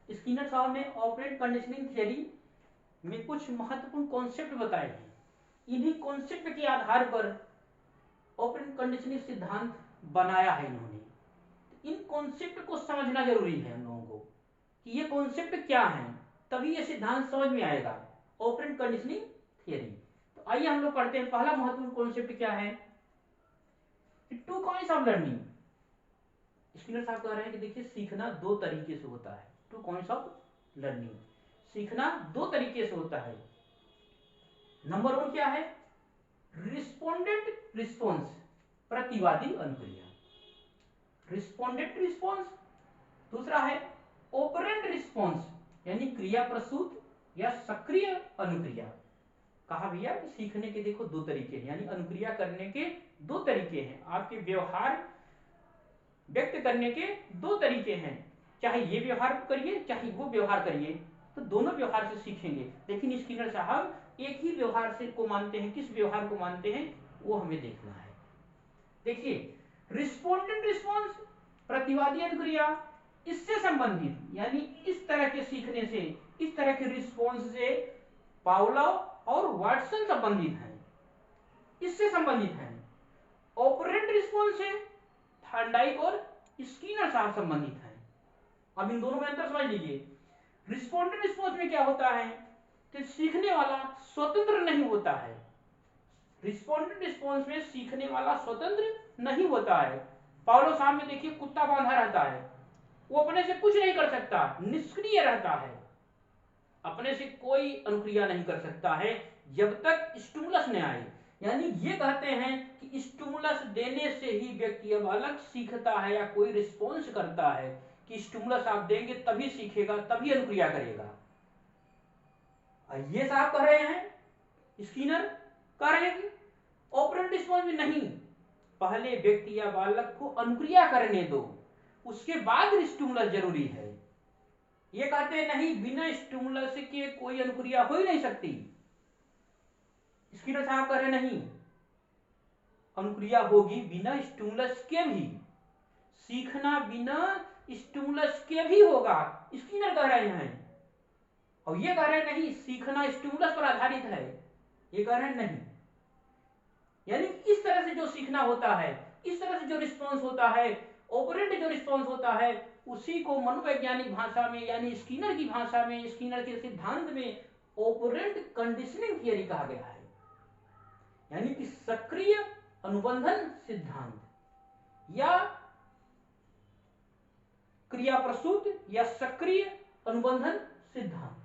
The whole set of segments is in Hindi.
स्किनर साहब ने ऑपरेंट कंडीशनिंग थियरी में कुछ महत्वपूर्ण कॉन्सेप्ट बताए हैं। इन्हीं कॉन्सेप्ट के आधार पर ऑपरेंट कंडीशनिंग सिद्धांत बनाया है इन्होंने। इन कॉन्सेप्ट को समझना जरूरी है हम लोगों को कि ये कॉन्सेप्ट क्या है, तभी ये सिद्धांत समझ में आएगा, ऑपरेंट कंडीशनिंग थियरी। तो आइए हम लोग पढ़ते हैं। पहला महत्वपूर्ण कॉन्सेप्ट क्या है? Two kinds of learning. Skinner साहब कह रहे हैं कि देखिए सीखना दो तरीके से होता है। टू काइंड्स ऑफ लर्निंग, सीखना दो तरीके से होता है। नंबर वन क्या है? रिस्पोंडेंट रिस्पॉन्स, प्रतिवादी अनुक्रिया, रिस्पोंडेंट रिस्पॉन्स। दूसरा है ऑपरेंट रिस्पॉन्स, यानी क्रिया प्रसूत या सक्रिय अनुक्रिया। कहा भैया कि सीखने के देखो दो तरीके हैं, यानी अनुक्रिया करने के दो तरीके हैं, आपके व्यवहार व्यक्त करने के दो तरीके हैं। चाहे ये व्यवहार करिए चाहे वो व्यवहार करिए, तो दोनों व्यवहार से सीखेंगे। लेकिन स्किनर साहब एक ही व्यवहार से को मानते हैं। किस व्यवहार को मानते हैं वो हमें देखना है। देखिए रिस्पोंडेंट रिस्पॉन्स, प्रतिवादी अनुक्रिया, इससे संबंधित यानी इस तरह के सीखने से, इस तरह के रिस्पॉन्स से पावलोव और वाटसन संबंधित हैं, इससे संबंधित हैं। ऑपरेंट रिस्पॉन्स से थॉर्नडाइक और स्किनर साहब संबंधित हैं। अब इन दोनों में अंतर समझ लीजिए। रिस्पोंडेंट रिस्पॉन्स में क्या होता है कि सीखने वाला स्वतंत्र नहीं होता है। रिस्पोंडेंट रिस्पॉन्स में सीखने वाला स्वतंत्र नहीं होता है। पावलोव साहब में देखिए कुत्ता बांधा रहता है, वो अपने से कुछ नहीं कर सकता, निष्क्रिय रहता है, अपने से कोई अनुक्रिया नहीं कर सकता है जब तक स्टिमुलस न आए। यानी ये कहते हैं कि स्टिमुलस देने से ही व्यक्ति अब अलग सीखता है या कोई रिस्पॉन्स करता है, कि स्टिमुलस आप देंगे तभी सीखेगा, तभी अनुक्रिया करेगा। ये साहब कह रहे हैं, स्किनर कह रहे हैं कि ऑपरेंट रिस्पॉन्स में नहीं, पहले व्यक्ति या बालक को अनुक्रिया करने दो, उसके बाद स्टिमुलस जरूरी है। ये कहते हैं नहीं, बिना स्टिमुलस के कोई अनुक्रिया हो ही नहीं सकती। स्किनर साहब कह रहे नहीं, अनुक्रिया होगी बिना स्टिमुलस के भी, सीखना बिना स्टिमुलस के भी होगा, स्किनर कह रहे हैं। और ये कह रहे नहीं सीखना स्टिमुलस पर आधारित है, ये कह रहे नहीं। यानी इस तरह से जो सीखना होता है, इस तरह से जो रिस्पॉन्स होता है, ऑपरेंट जो रिस्पॉन्स होता है, उसी को मनोवैज्ञानिक भाषा में यानी स्किनर की भाषा में, स्किनर के सिद्धांत में ऑपरेंट कंडीशनिंग थियरी कहा गया है। यानी कि सक्रिय अनुबंधन सिद्धांत या क्रिया प्रसूत या सक्रिय अनुबंधन सिद्धांत,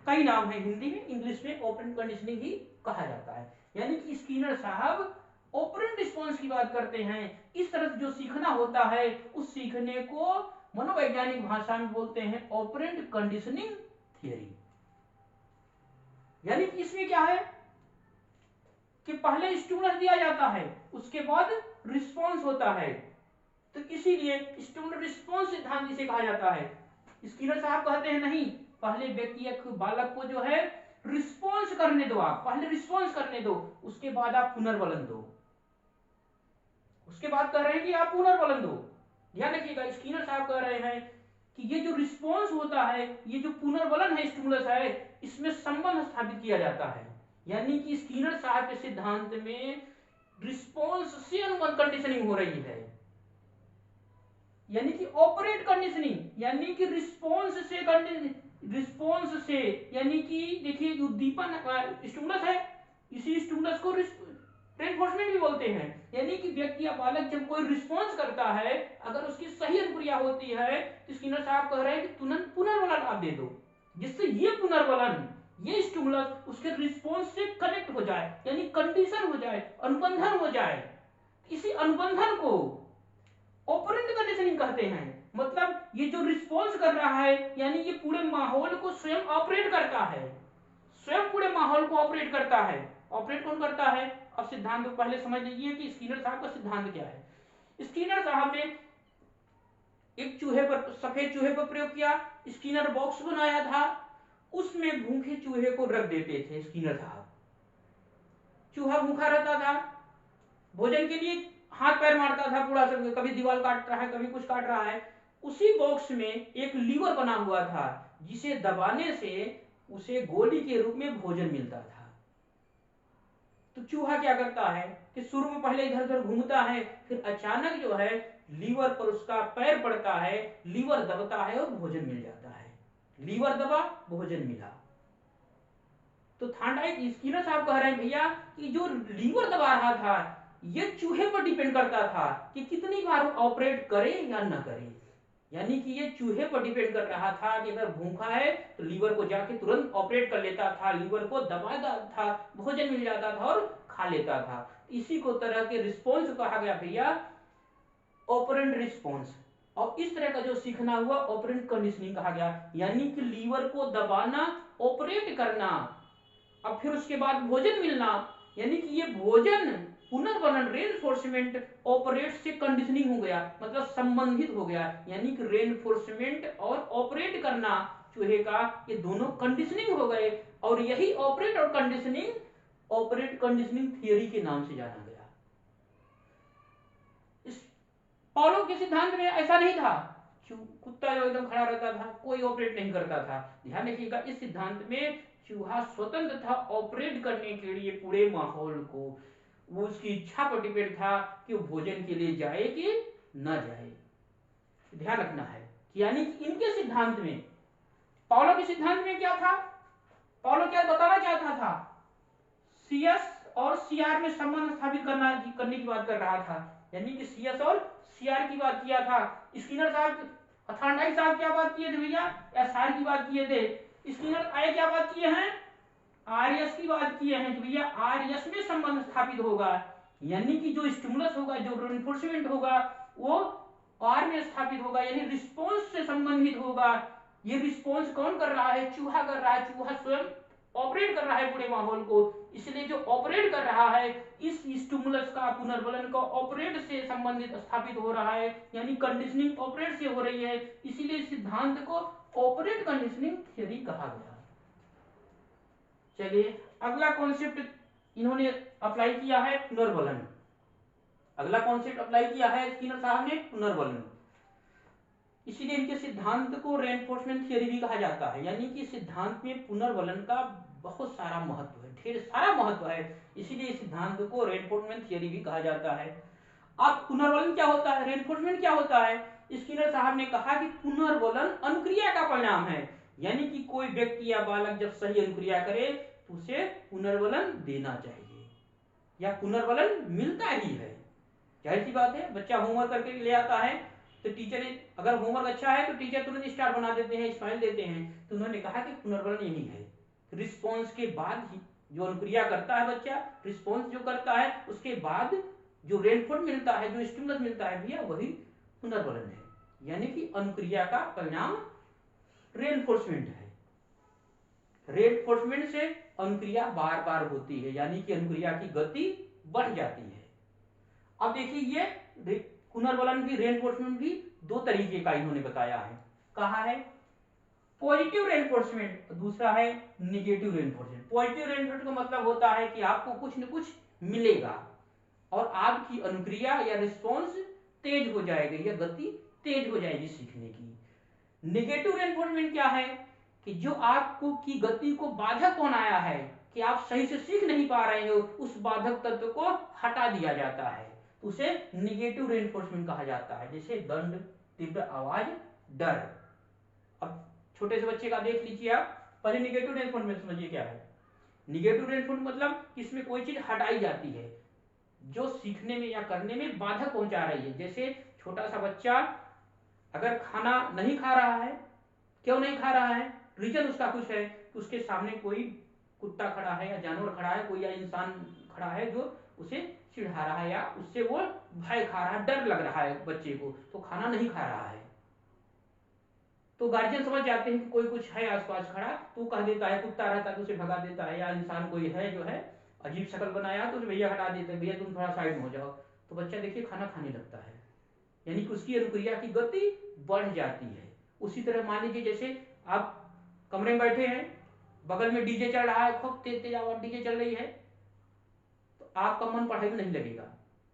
कई नाम है हिंदी में, इंग्लिश में ऑपरेंट कंडीशनिंग ही कहा जाता है। यानी कि स्किनर साहब ऑपरेंट रिस्पॉन्स की बात करते हैं। इस तरह से जो सीखना होता है उस सीखने को मनोवैज्ञानिक भाषा में बोलते हैं ऑपरेंट कंडीशनिंग थियरी। यानी कि इसमें क्या है कि पहले स्टिमुलस दिया जाता है, उसके बाद रिस्पॉन्स होता है, तो इसीलिए स्टिमुलस रिस्पॉन्स सिद्धांत जिसे कहा जाता है। स्किनर साहब कहते हैं नहीं, पहले व्यक्ति या बालक को जो है रिस्पॉन्स करने दो, आप पहले रिस्पॉन्स करने दो, उसके बाद आप पुनर्बलन दो, उसके बाद कह रहे हैं कि आप पुनर्बलन दो। ध्यान रखिएगा, स्किनर साहब कह रहे हैं कि ये जो रिस्पॉन्स होता है, ये जो पुनर्बलन है, स्टिमुलस है, इसमें संबंध स्थापित किया जाता है। यानी कि स्किनर साहब के सिद्धांत में रिस्पॉन्स से अनुबंध कंडीशनिंग हो रही है। यानी कि ऑपरेट कंडीशनिंग यानी कि रिस्पॉन्स से यानी कि देखिए उद्दीपन स्टिमुलस है, इसी स्टिमुलस को रेनफोर्समेंट भी बोलते हैं। यानी कि व्यक्ति या बालक जब कोई रिस्पॉन्स करता है, अगर उसकी सही अनुक्रिया होती है, तो स्किनर साहब कह रहे हैं कि तुरंत पुनर्बलन आप दे दो, जिससे ये पुनर्बलन, ये स्टिमुलस उसके रिस्पॉन्स से कनेक्ट हो जाए, यानी कंडीशन हो जाए, अनुबंधन हो जाए। इसी अनुबंधन को ऑपरेंट कंडीशनिंग कहते हैं। मतलब ये जो रिस्पॉन्स कर रहा है, यानी ये पूरे माहौल को स्वयं ऑपरेट करता है, स्वयं पूरे माहौल को ऑपरेट करता है। ऑपरेट कौन करता है? अब सिद्धांत को पहले समझ लीजिए कि स्किनर साहब का सिद्धांत क्या है। स्किनर साहब ने एक चूहे पर, सफेद चूहे पर प्रयोग किया, स्किनर बॉक्स बनाया था, उसमें भूखे चूहे को रख देते थे स्किनर साहब। चूहा भूखा रहता था, भोजन के लिए हाथ पैर मारता था, पूरा सब, कभी दीवार काट रहा है, कभी कुछ काट रहा है, उसी बॉक्स में एक लीवर बना हुआ था जिसे दबाने से उसे गोली के रूप में भोजन मिलता था। तो चूहा क्या करता है कि शुरू में पहले इधर उधर घूमता है, फिर अचानक जो है लीवर पर उसका पैर पड़ता है, लीवर दबता है और भोजन मिल जाता है। लीवर दबा, भोजन मिला। तो थांडाइक स्किनर साहब कह रहे हैं भैया कि जो लीवर दबा रहा था ये चूहे पर डिपेंड करता था कि कितनी बार ऑपरेट करे या न करे। यानी कि ये चूहे पर डिपेंड कर रहा था कि अगर भूखा है तो लीवर को जाके तुरंत ऑपरेट कर लेता था, लीवर को दबाता था, भोजन मिल जाता था और खा लेता था। इसी को तरह के रिस्पॉन्स कहा गया भैया ऑपरेंट रिस्पॉन्स। और इस तरह का जो सीखना हुआ ऑपरेंट कंडीशनिंग कहा गया, यानी कि लीवर को दबाना, ऑपरेट करना, अब फिर उसके बाद भोजन मिलना, यानी कि ये भोजन पुनर्वलन रेनफोर्समेंट ऑपरेट से कंडीशनिंग हो गया, मतलब संबंधित हो गया। यानी कि रेनफोर्समेंट और ऑपरेट करना चूहे का, ये दोनों कंडीशनिंग हो गए। और यही ऑपरेट और कंडीशनिंग ऑपरेट कंडीशनिंग थियरी के नाम से जाना गया। इस पावलोव के सिद्धांत में ऐसा नहीं था, कुत्ता जो एकदम खड़ा रहता था, कोई ऑपरेट नहीं करता था। ध्यान रखिएगा, इस सिद्धांत में चूहा स्वतंत्र था ऑपरेट करने के लिए पूरे माहौल को। वो उसकी इच्छा पर डिपेंड था कि वो भोजन के लिए जाए कि न जाए। ध्यान रखना है कि यानी कि इनके सिद्धांत में, पावलोव के सिद्धांत में क्या था, पावलोव क्या बताना चाहता था, सीएस और सीआर में संबंध स्थापित करने की बात कर रहा था। यानी कि सीएस और सीआर की बात किया था। स्किनर साहब, थांडाइक साहब क्या बात किए थे भैया, एसआर की बात किए थे। स्किनर आए क्या बात किए हैं, आरएस की बात किए हैं कि भैया आरएस में संबंध स्थापित होगा। यानी कि जो स्टिमुलस होगा, जो रेनफोर्समेंट होगा, वो आर में स्थापित होगा, यानी रिस्पॉन्स से संबंधित होगा। ये रिस्पॉन्स कौन कर रहा है, चूहा कर रहा है। चूहा स्वयं ऑपरेट कर रहा है पूरे माहौल को, इसलिए जो ऑपरेट कर रहा है इस स्टिमुलस का, पुनर्वलन का ऑपरेट से संबंधित स्थापित हो रहा है, यानी कंडीशनिंग ऑपरेट से हो रही है। इसीलिए इस सिद्धांत को ऑपरेट कंडीशनिंग थ्योरी कहा गया। चलिए अगला कॉन्सेप्ट इन्होंने अप्लाई किया है, पुनर्वलन। अगला कॉन्सेप्ट अप्लाई किया है स्किनर साहब ने, पुनर्वलन। इसीलिए इनके सिद्धांत को रेनफोर्समेंट थियरी भी कहा जाता है। यानी कि सिद्धांत में पुनर्वलन का बहुत सारा महत्व है, ढेर सारा महत्व है, इसीलिए इस सिद्धांत को रेनफोर्समेंट थियरी भी कहा जाता है। अब पुनर्वलन क्या होता है, रेनफोर्समेंट क्या होता है। स्किनर साहब ने कहा कि पुनर्वलन अनुक्रिया का परिणाम है। यानी कि कोई व्यक्ति या बालक जब सही अनुक्रिया करे तो उसे पुनर्वलन देना चाहिए या पुनर्वलन मिलता ही है। जाहिर सी बात है, बच्चा होमवर्क करके ले आता है तो टीचर, अगर होमवर्क अच्छा है तो टीचर तुरंत स्टार बना देते हैं, स्माइल देते हैं। तो उन्होंने कहा कि पुनर्वलन यही है, रिस्पॉन्स के बाद ही जो अनुक्रिया करता है बच्चा, रिस्पॉन्स जो करता है उसके बाद जो रेनफोर्स मिलता है, जो स्टिमुलस मिलता है भैया, वही पुनर्वलन है। यानी कि अनुक्रिया का परिणाम रेनफोर्समेंट है। रेनफोर्समेंट से अनुक्रिया बार बार होती है, यानी कि अनुक्रिया की गति बढ़ जाती है। अब देखिए ये पुनर्वलन भी, रेनफोर्समेंट भी दो तरीके का इन्होंने बताया है। कहा है पॉजिटिव रेनफोर्समेंट, दूसरा है निगेटिव रेनफोर्समेंट। पॉजिटिव रेनफोर्समेंट का मतलब होता है कि आपको कुछ न कुछ मिलेगा और आपकी अनुक्रिया या रिस्पॉन्स तेज हो जाएगी या गति तेज हो जाएगी सीखने की। निगेटिव रेनफोर्समेंट क्या है कि जो आपको की गति को बाधक बनाया है, कि आप सही से सीख नहीं पा रहे हो, उस बाधक तत्व को हटा दिया जाता है, उसे निगेटिव रेनफोर्समेंट कहा जाता है। जैसे दंड, तीव्र आवाज, डर। अब छोटे से बच्चे का देख लीजिए आप, पहले निगेटिव रेनफोर्समेंट समझिए क्या है। निगेटिव रेनफोर्समेंट मतलब किसमें कोई चीज हटाई जाती है जो सीखने में या करने में बाधक पहुंचा रही है। जैसे छोटा सा बच्चा अगर खाना नहीं खा रहा है, क्यों नहीं खा रहा है, रीजन उसका कुछ है कि उसके सामने कोई कुत्ता खड़ा है या जानवर खड़ा है, कोई या इंसान खड़ा है जो उसे चिढ़ा रहा है या उससे वो भय खा रहा है, डर लग रहा है बच्चे को, तो खाना नहीं खा रहा है। तो गार्जियन समझ जाते हैं कि कोई कुछ है आसपास खड़ा, तो कह देता है, कुत्ता रहता है तो उसे भगा देता है, या इंसान कोई है जो है अजीब शक्ल बनाया तो उसे भैया हटा देते हैं, भैया तुम थोड़ा साइड में हो जाओ, तो बच्चा देखिए खाना खाने लगता है। यानी कि उसकी अनुक्रिया की गति बढ़ जाती है। उसी तरह मान लीजिए जैसे आप कमरे में बैठे हैं, बगल में डीजे चल रहा है, खूब तेज तेज आवाज डीजे चल रही है, तो आपका मन पढ़ाई में नहीं लगेगा।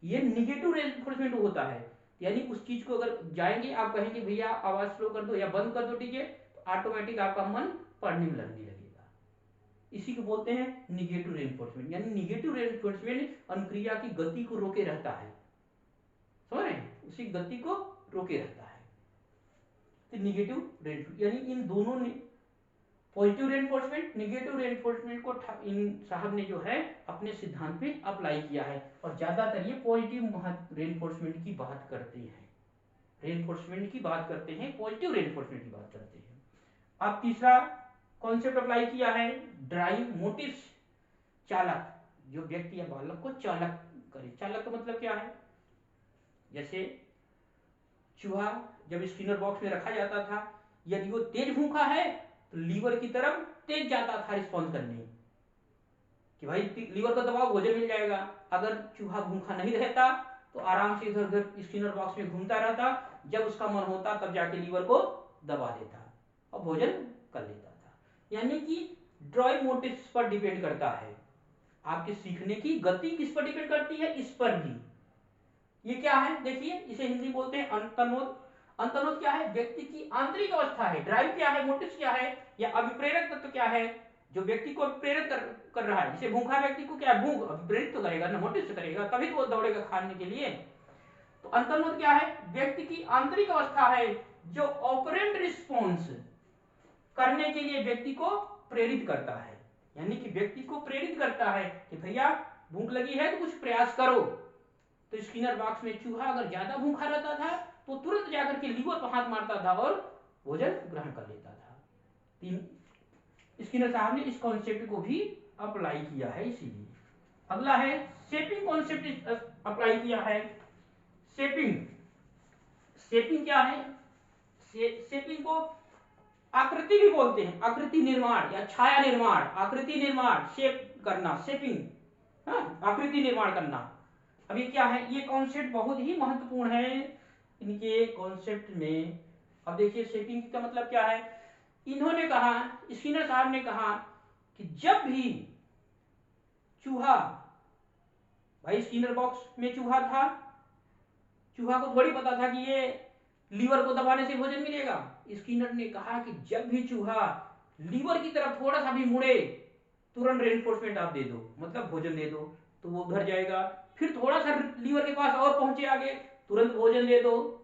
ये निगेटिव रेनफोर्समेंट होता है। यानी उस चीज को अगर जाएंगे, आप कहेंगे भैया आवाज स्लो कर दो या बंद कर दो डीजे, तो ऑटोमेटिक आपका मन पढ़ने में लगने लगेगा। इसी को बोलते हैं निगेटिव रेनफोर्समेंट। यानी निगेटिव रेनफोर्समेंट अनुक्रिया की गति को रोके रहता है, समझ रहे हैं, उसी गति को रोके रहता है। तो निगेटिव रेनफोर्समेंट यानी इन दोनों ने पॉजिटिव रेनफोर्समेंट, निगेटिव रेनफोर्समेंट को इन साहब ने जो है अपने सिद्धांत में अप्लाई किया है, और ज्यादातर ये पॉजिटिव रेनफोर्समेंट की बात करते हैं, रेनफोर्समेंट की बात करते हैं, पॉजिटिव रेनफोर्समेंट की बात करते हैं। अब तीसरा कॉन्सेप्ट अप्लाई किया है ड्राइव मोटिव्स, चालक, जो व्यक्ति या बालक को चालक करे। चालक का मतलब क्या है, जैसे चूहा जब स्किनर बॉक्स में रखा जाता था, यदि वो तेज भूखा है तो लीवर की तरफ तेज जाता था रिस्पॉन्स करने कि भाई लीवर को दबाओ भोजन मिल जाएगा। अगर चूहा भूखा नहीं रहता तो आराम से इधर उधर स्किनर बॉक्स में घूमता रहता, जब उसका मन होता तब जाके लीवर को दबा देता और भोजन कर लेता था। यानी कि ड्राइव मोटिव्स पर डिपेंड करता है, आपके सीखने की गति किस पर डिपेंड करती है, इस पर भी। ये क्या है देखिए, इसे हिंदी बोलते हैं अंतर्नोद। अंतर्नोद क्या है, व्यक्ति की आंतरिक अवस्था है। ड्राइव क्या है, मोटिव क्या है, या अभिप्रेरक तत्व क्या है, जो व्यक्ति को प्रेरित कर रहा है। जैसे भूखा व्यक्ति को क्या, भूख अभिप्रेरित तो करेगा ना, मोटिव से करेगा, तभी तो वो दौड़ेगा खाने के लिए। तो अंतर्नोद क्या है, व्यक्ति की आंतरिक अवस्था है जो ऑपरेंट रिस्पॉन्स करने के लिए व्यक्ति को प्रेरित करता है। यानी कि व्यक्ति को प्रेरित करता है कि भैया भूख लगी है तो कुछ प्रयास करो। तो स्किनर बॉक्स में चूहा अगर ज्यादा भूखा रहता था तो तुरंत जाकर के लीवर पर हाथ मारता था और भोजन ग्रहण कर लेता था। स्किनर साहब ने इस कॉन्सेप्ट को भी अप्लाई किया है। इसीलिए अगला है शेपिंग कॉन्सेप्ट अप्लाई किया है। शेपिंग, शेपिंग क्या है, शेपिंग को आकृति भी बोलते हैं, आकृति निर्माण या छाया निर्माण, आकृति निर्माण, शेप करना, शेपिंग, आकृति निर्माण करना। अभी क्या है, ये कॉन्सेप्ट बहुत ही महत्वपूर्ण है इनके कॉन्सेप्ट में। अब देखिए शेपिंग का मतलब क्या है, इन्होंने कहा, स्किनर साहब ने कहा कि जब भी चूहा, भाई स्किनर बॉक्स में चूहा था, चूहा को थोड़ी पता था कि ये लीवर को दबाने से भोजन मिलेगा। स्किनर ने कहा कि जब भी चूहा लीवर की तरफ थोड़ा सा भी मुड़े तुरंत रेनफोर्समेंट आप दे दो, मतलब भोजन दे दो, तो वो उधर जाएगा। फिर थोड़ा सा लीवर के पास और पहुंचे आगे, तुरंत भोजन दे दो।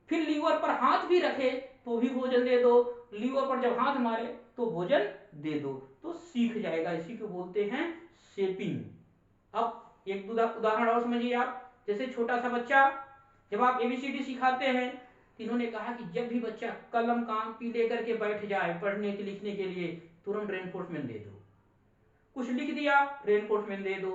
फिर लीवर पर हाथ भी रखे तो भी भोजन दे दो, लीवर पर जब हाथ मारे तो भोजन दे दो, तो सीख जाएगा। इसी को बोलते हैं शेपिंग। अब एक उदाहरण और समझिए आप, जैसे छोटा सा बच्चा जब आप एबीसीडी सिखाते हैं, इन्होंने कहा कि जब भी बच्चा कलम कापी लेकर के बैठ जाए पढ़ने के लिखने के लिए, तुरंत रेनफोर्समेंट दे दो। कुछ लिख दिया, रेनफोर्समेंट दे दो,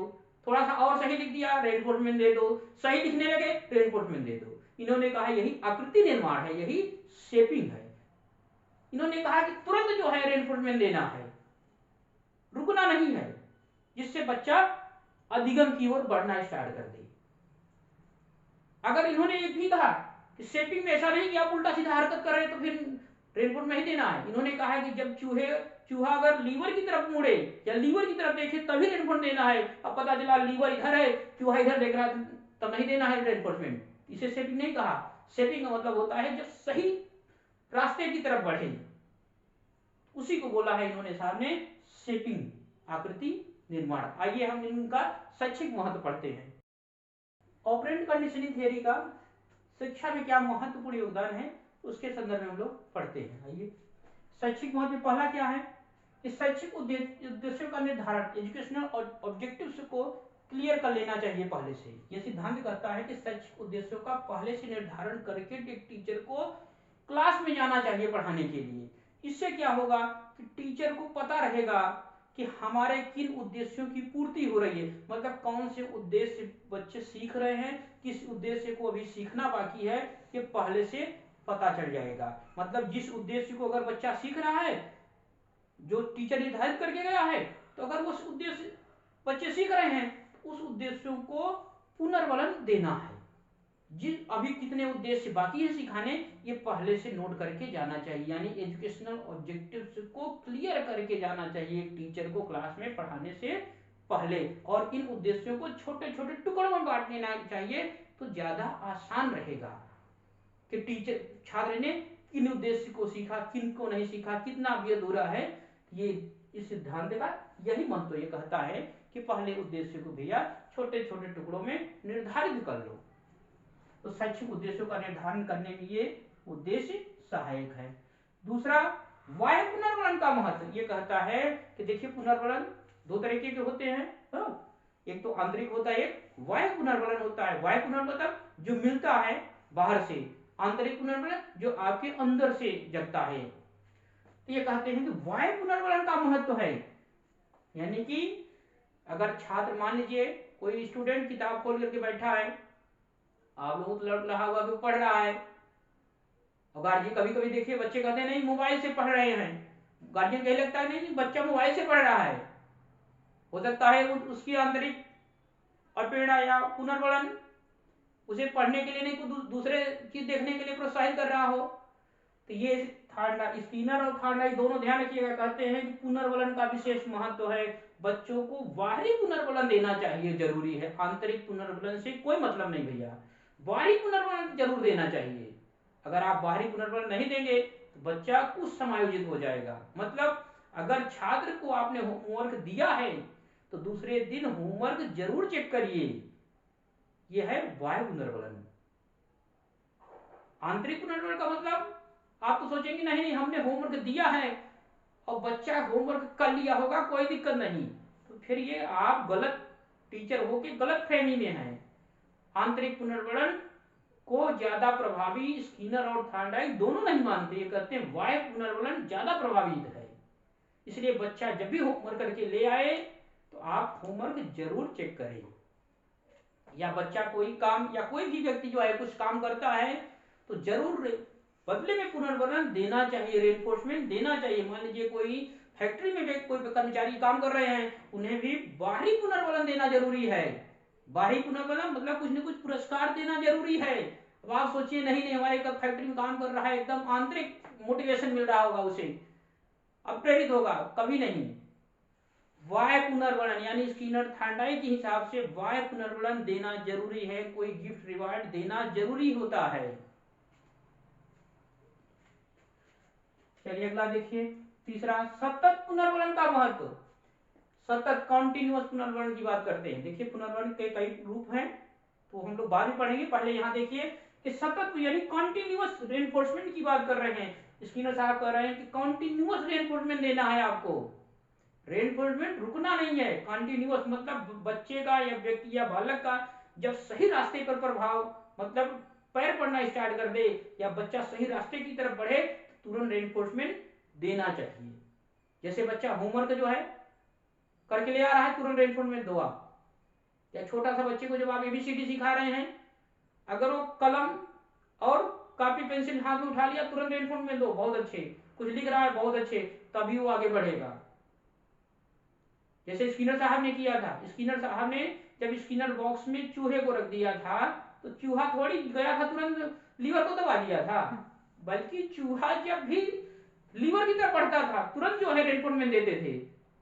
थोड़ा सा और सही लिख दिया, रेनफोर्समेंट दे दो, सही लिखने लगे, रेनफोर्समेंट दे दो। इन्होंने कहा यही आकृति निर्माण है, यही शेपिंग है। इन्होंने कहा कि तुरंत जो है रेनफोर्समेंट देना है, रुकना नहीं है, जिससे बच्चा अधिगम की ओर बढ़ना स्टार्ट कर दे। अगर इन्होंने ये भी कहा कि शेपिंग में ऐसा नहीं कि आप उल्टा सीधा हरकत कर रहे तो फिर रेनफोर्समेंट नहीं देना है। इन्होंने कहा है कि जब चूहा अगर लीवर की तरफ मुड़े या लीवर की तरफ देखे तभी रेनफोर्समेंट देना है। अब पता चला लीवर इधर है, चूहा इधर देख रहा है, तब नहीं देना है रेनफोर्समेंट। इसे शेपिंग नहीं कहा। शेपिंग का मतलब होता है जब सही रास्ते की तरफ बढ़े, उसी को बोला है इन्होंने साहब ने शेपिंग, आकृति निर्माण। आइए हम इनका शैक्षिक महत्व पढ़ते हैं। ऑपरेंट कंडीशनिंग थियरी का शिक्षा में क्या महत्वपूर्ण योगदान है, उसके संदर्भ में हम लोग पढ़ते हैं। आइए, शैक्षिक महत्व पहला क्या है, इस शैक्षिक उद्देश्यों का निर्धारण, एजुकेशनल ऑब्जेक्टिव्स को क्लियर कर लेना चाहिए पहले से। यह सिद्धांत कहता है कि शैक्षिक उद्देश्यों का पहले से निर्धारण करके एक टीचर को क्लास में जाना चाहिए पढ़ाने के लिए। इससे क्या होगा कि टीचर को पता रहेगा कि हमारे किन उद्देश्यों की पूर्ति हो रही है, मतलब कौन से उद्देश्य बच्चे सीख रहे हैं, किस उद्देश्य को अभी सीखना बाकी है, ये पहले से पता चल जाएगा। मतलब जिस उद्देश्य को अगर बच्चा सीख रहा है, जो टीचर निर्धारित करके गया है, तो अगर वो उद्देश्य बच्चे सीख रहे हैं तो उस उद्देश्यों को पुनर्बलन देना है। जिस अभी कितने उद्देश्य बाकी है सिखाने, ये पहले से नोट करके जाना चाहिए। यानी एजुकेशनल ऑब्जेक्टिव्स को क्लियर करके जाना चाहिए टीचर को क्लास में पढ़ाने से पहले। और इन उद्देश्यों को छोटे छोटे टुकड़ों में बांट लेना चाहिए तो ज्यादा आसान रहेगा कि टीचर छात्र ने किन उद्देश्य को सीखा, किन को नहीं सीखा, कितना भी अधूरा है। ये इस सिद्धांत का यही मंत्र ये कहता है कि पहले उद्देश्य को भैया छोटे छोटे टुकड़ों में निर्धारित कर लो। तो शैक्षिक उद्देश्यों का निर्धारण करने में ये उद्देश्य सहायक है। दूसरा, वाह्य पुनर्वलन का महत्व ये कहता है कि देखिए पुनर्वलन दो तरीके के होते हैं, एक तो आंतरिक होता है, एक वाह्य पुनर्वलन होता है। वाह्य पुनर्वलन जो मिलता है बाहर से, आंतरिक पुनर्वलन जो आपके अंदर से जगता है। तो ये कहते हैं कि वाह्य पुनर्वलन का महत्व है, यानी कि अगर छात्र मान लीजिए कोई स्टूडेंट किताब खोल करके बैठा है, आप लोगों को लग रहा होगा कि पढ़ रहा है, और गार्जियन कभी कभी देखिए बच्चे कहते हैं नहीं मोबाइल से पढ़ रहे हैं, गार्जियन कहीं लगता है नहीं बच्चा मोबाइल से पढ़ रहा है। हो सकता है उसकी आंतरिक अपेड़ा या पुनर्वलन उसे पढ़ने के लिए नहीं कुछ दूसरे चीज देखने के लिए प्रोत्साहित कर रहा हो। तो ये स्किनर और थॉर्नडाइक दोनों ध्यान रखिएगा, कहते हैं कि पुनर्वलन का विशेष महत्व है। बच्चों को बाहरी पुनर्वलन देना चाहिए, जरूरी है। आंतरिक पुनर्वलन से कोई मतलब नहीं भैया, बाहरी पुनर्वलन जरूर देना चाहिए। अगर आप बाहरी पुनर्वलन नहीं देंगे तो बच्चा कुछ समायोजित हो जाएगा। मतलब अगर छात्र को आपने होमवर्क दिया है तो दूसरे दिन होमवर्क जरूर चेक करिए, यह है बाह्य पुनर्वलन। आंतरिक पुनर्वलन का मतलब आप तो सोचेंगे नहीं नहीं हमने होमवर्क दिया है और बच्चा होमवर्क कर लिया होगा, कोई दिक्कत नहीं, तो फिर ये आप गलत टीचर हो के गलत फहमी में हैं। आंतरिक पुनर्वलन को ज्यादा प्रभावी स्किनर और थॉर्नडाइक दोनों नहीं मानते, ये कहते हैं बाह्य पुनर्वलन ज्यादा प्रभावित है। इसलिए बच्चा जब भी होमवर्क करके ले आए तो आप होमवर्क जरूर चेक करें। या बच्चा कोई काम या कोई भी व्यक्ति जो है कुछ काम करता है तो जरूर बदले में पुनर्वलन देना चाहिए, रेनफोर्समेंट देना चाहिए। मान लीजिए कोई फैक्ट्री में कोई कर्मचारी काम कर रहे हैं, उन्हें भी बाहरी पुनर्वलन देना जरूरी है। बाहरी पुनर्वलन मतलब कुछ न कुछ पुरस्कार देना जरूरी है। अब आप सोचिए नहीं नहीं हमारे फैक्ट्री में काम कर रहा है, एकदम आंतरिक मोटिवेशन मिल रहा होगा उसे, अब प्रेरित होगा, कभी नहीं। बाह्य पुनर्वलन यानी स्किनर थॉर्नडाइक के हिसाब से बाह्य पुनर्वलन देना जरूरी है, कोई गिफ्ट रिवार्ड देना जरूरी होता है। चलिए अगला देखिए, तीसरा सतत पुनर्वलन का महत्व। सतत कॉन्टिन्यूअस पुनर्वलन की बात करते हैं। देखिए पुनर्वलन के कई रूप हैं तो हम लोग बाद में पढ़ेंगे, पहले यहाँ देखिए कि सतत यानी कॉन्टिन्यूअस रेनफोर्समेंट की बात कर रहे हैं। स्किनर साहब कह रहे हैं कि कॉन्टिन्यूअस रेनफोर्समेंट देना है आपको, रेनफोर्समेंट रुकना नहीं है। कॉन्टिन्यूअस मतलब बच्चे का या व्यक्ति या बालक का जब सही रास्ते पर प्रभाव मतलब पैर पड़ना स्टार्ट कर दे या बच्चा सही रास्ते की तरफ बढ़े तुरंत रेनफोर्समेंट देना चाहिए। जैसे बच्चा होमवर्क जो है करके ले आ रहा है, तुरंत रेनफोर्समेंट दो आप। या छोटा सा बच्चे को जब आप एबीसीडी सिखा रहे हैं, अगर वो कलम और कॉपी पेंसिल हाथ में उठा लिया तुरंत रेनफोर्समेंट दो, बहुत अच्छे, कुछ लिख रहा है बहुत अच्छे, तभी वो आगे बढ़ेगा। जैसे स्किनर साहब ने किया था, स्किनर साहब ने जब स्किनर बॉक्स में चूहे को रख दिया था तो चूहा थोड़ी गया था तुरंत लीवर को दबा दिया था, बल्कि चूहा जब भी लीवर की तरफ बढ़ता था तुरंत जो है रेनफोर्समेंट देते थे,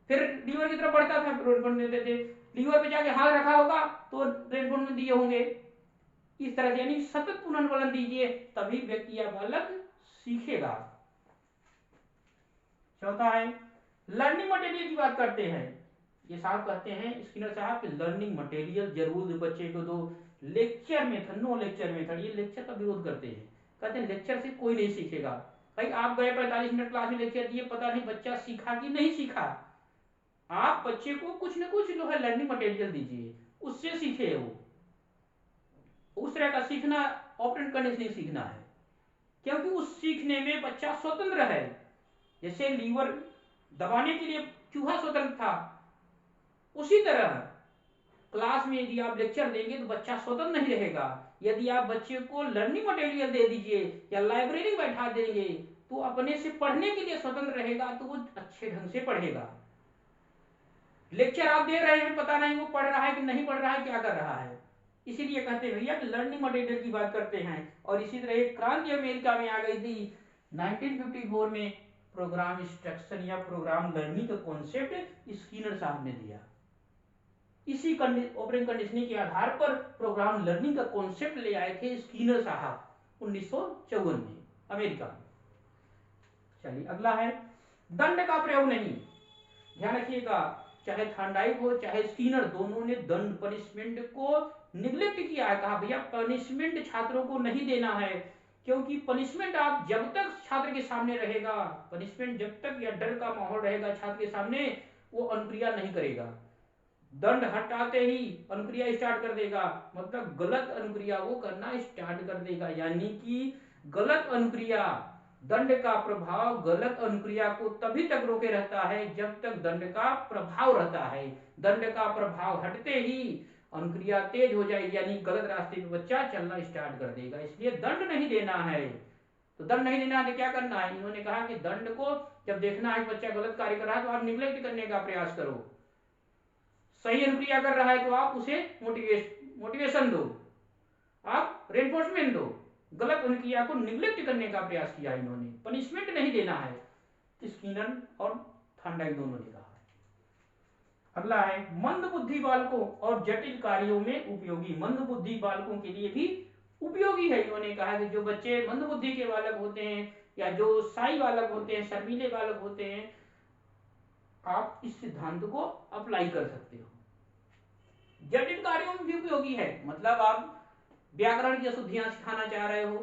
फिर लीवर की तरफ बढ़ता था रेनफोर्समेंट देते थे, लीवर पे जाके हाथ रखा होगा तो रेनफोर्समेंट दिए होंगे। इस तरह से यानी सतत पुनर्वलन दीजिए तभी व्यक्ति या बालक सीखेगा। चौथा है लर्निंग मटेरियल की बात करते हैं। ये साहब कहते हैं स्किनर साहब कि लर्निंग मटेरियल जरूर बच्चे को दो। Lecture method, no lecture method, ये लेक्चर का विरोध करते हैं, कहते हैं लेक्चर से कोई नहीं सीखेगा। भाई आप गए 45 मिनट क्लास में लेक्चर दिए, पता नहीं बच्चा सीखा कि नहीं सीखा। आप बच्चे को कुछ न कुछ जो है लर्निंग मटेरियल दीजिए, उससे सीखे वो। उस तरह का सीखना ऑपरेंट कंडीशनिंग सीखना है, क्योंकि उस सीखने में बच्चा स्वतंत्र है। जैसे लीवर दबाने के लिए चूहा स्वतंत्र था, उसी तरह क्लास में यदि आप लेक्चर देंगे तो बच्चा स्वतंत्र नहीं रहेगा। यदि आप बच्चे को लर्निंग मटेरियल दे दीजिए या लाइब्रेरी बैठा देंगे तो अपने से पढ़ने के लिए स्वतंत्र रहेगा, तो वो अच्छे ढंग से पढ़ेगा। लेक्चर आप दे रहे हैं, पता नहीं वो पढ़ रहा है कि नहीं पढ़ रहा है, क्या कर रहा है। इसीलिए कहते हैं भैया कि लर्निंग मटेरियल की बात करते हैं। और इसी तरह एक क्रांति अमेरिका में आ गई थी 1954 में, प्रोग्राम इंस्ट्रक्शन या प्रोग्राम लर्निंग का कॉन्सेप्ट स्किनर साहब ने दिया। इसी ऑपरेंट कंडीशनिंग के आधार पर प्रोग्राम लर्निंग का कॉन्सेप्ट ले आए थे स्कीनर साहब 1954 में अमेरिका में। चलिए अगला है दंड का प्रयोग नहीं। ध्यान रखिएगा, चाहे थॉर्नडाइक हो चाहे स्कीनर, दोनों ने दंड पनिशमेंट को निग्लेक्ट किया है। कहा भैया पनिशमेंट छात्रों को नहीं देना है, क्योंकि पनिशमेंट आप जब तक छात्र के सामने रहेगा, पनिशमेंट जब तक या डर का माहौल रहेगा छात्र के सामने, वो अनुक्रिया नहीं करेगा। दंड हटाते ही अनुक्रिया स्टार्ट कर देगा, मतलब गलत अनुक्रिया वो करना स्टार्ट कर देगा। यानी कि गलत अनुक्रिया, दंड का प्रभाव गलत अनुक्रिया को तभी तक रोके रहता है जब तक दंड का प्रभाव रहता है। दंड का प्रभाव हटते ही अनुक्रिया तेज हो जाएगी, यानी गलत रास्ते पे बच्चा चलना स्टार्ट कर देगा। इसलिए दंड नहीं देना है। तो दंड नहीं देना है तो क्या करना है? इन्होंने कहा कि दंड को जब देखना है बच्चा गलत कार्य कर रहा है तो आप निग्लेक्ट करने का प्रयास करो। सही अनुक्रिया कर रहा है तो आप उसे मोटिवेशन दो, आप रेनफोर्समेंट दो। गलत अनुक्रिया को निग्लेक्ट करने का प्रयास किया इन्होंने, पनिशमेंट नहीं देना है। स्कीनर और थॉर्नडाइक दोनों ने कहा। अगला है मंद बुद्धि बालकों और जटिल कार्यों में उपयोगी। मंद बुद्धि बालकों के लिए भी उपयोगी है। इन्होंने कहा कि जो बच्चे मंद बुद्धि के बालक होते हैं या जो शाई बालक होते हैं, शर्मीले बालक होते हैं, आप इस सिद्धांत को अप्लाई कर सकते हो। जटिल कार्यों में भी उपयोगी है, मतलब आप व्याकरण की अशुद्धियां सिखाना चाह रहे हो,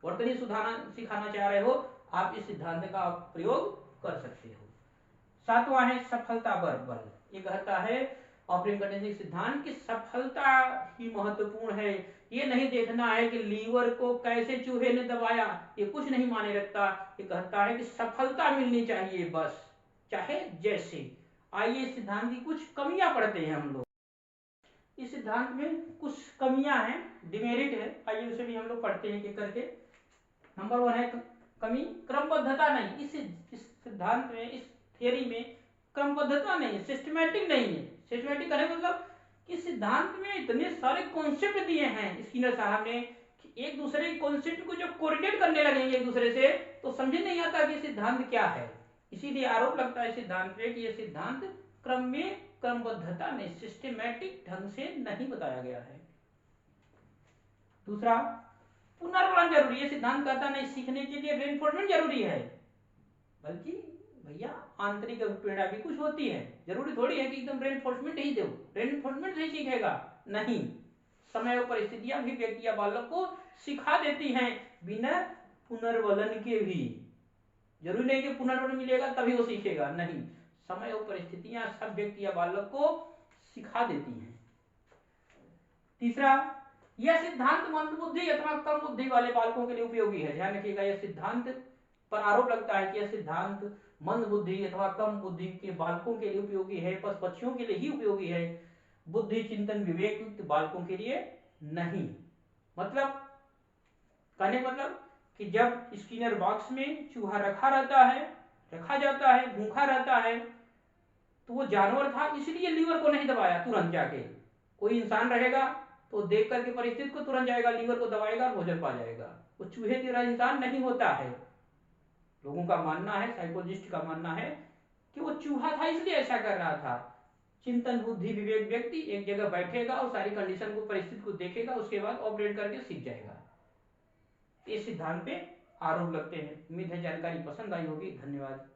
वर्तनी सुधारना सिखाना चाह रहे हो, आप इस सिद्धांत का प्रयोग कर सकते हो। सातवां है सफलता पर बल। ये कहता है ऑपरेंट कंडीशनिंग सिद्धांत की सफलता ही महत्वपूर्ण है। ये नहीं देखना है कि लीवर को कैसे चूहे ने दबाया, ये कुछ नहीं माने रखता। ये कहता है कि सफलता मिलनी चाहिए बस, चाहे जैसे। आइए सिद्धांत की कुछ कमियां पढ़ते हैं हम लोग। इस सिद्धांत में कुछ कमियां हैं, डिमेरिट है, आइए उसे भी हम लोग पढ़ते हैं एक करके। नंबर 1 है कमी, क्रमबद्धता नहीं। इस सिद्धांत में, इस थियरी में क्रमबद्धता नहीं है, सिस्टमैटिक नहीं है। सिस्टमैटिक करने मतलब कि सिद्धांत में इतने सारे कॉन्सेप्ट दिए हैं स्किनर साहब ने कि एक दूसरे कॉन्सेप्ट को जब कोरिलेट करने लगेंगे एक दूसरे से तो समझ नहीं आता कि सिद्धांत क्या है। इसीलिए आरोप लगता है सिद्धांत पे कि यह सिद्धांत क्रम में क्रमबद्धता नहीं, सिस्टमैटिक ढंग से नहीं बताया गया है। दूसरा, पुनर्वलन जरूरी है। सिद्धांत कहता नहीं सीखने के लिए रेनफोर्समेंट जरूरी है, बल्कि भैया आंतरिक प्रेरणा भी कुछ होती है। जरूरी थोड़ी है कि एकदम रेनफोर्समेंट ही दो, रेनफोर्समेंट से सीखेगा नहीं। समय और परिस्थितियां भी व्यक्ति या बालक को सिखा देती हैं बिना पुनर्वलन के भी। जरूरी नहीं कि पुनर्वलन मिलेगा तभी वो सीखेगा, नहीं। समय और परिस्थितियां सब व्यक्ति या बालक को सिखा देती हैं। तीसरा, यह सिद्धांत मंद बुद्धि अथवा कम बुद्धि वाले बालकों के लिए उपयोगी है। ध्यान रखिएगा, यह सिद्धांत पर आरोप लगता है कि यह सिद्धांत मंद बुद्धि अथवा कम बुद्धि के बालकों के लिए उपयोगी है, बस बच्चों के लिए ही उपयोगी है, बुद्धि चिंतन विवेक युक्त बालकों के लिए नहीं। मतलब कहने मतलब कि जब स्किनर बॉक्स में चूहा रखा जाता है, भूखा रहता है, तो वो जानवर था इसलिए लीवर को नहीं दबाया तुरंत जाके। कोई इंसान रहेगा तो देख करके परिस्थिति को तुरंत जाएगा, लीवर को दबाएगा और भोजन पा जाएगा। वो चूहे की तरह इंसान नहीं होता है। लोगों का मानना है, साइकोलॉजिस्ट का मानना है कि वो चूहा था इसलिए ऐसा कर रहा था। चिंतन बुद्धि विवेक व्यक्ति एक जगह बैठेगा और सारी कंडीशन को, परिस्थिति को देखेगा, उसके बाद ऑपरेट करके सीख जाएगा। इस सिद्धांत पे आरोप लगते हैं। उम्मीद है जानकारी पसंद आई होगी। धन्यवाद।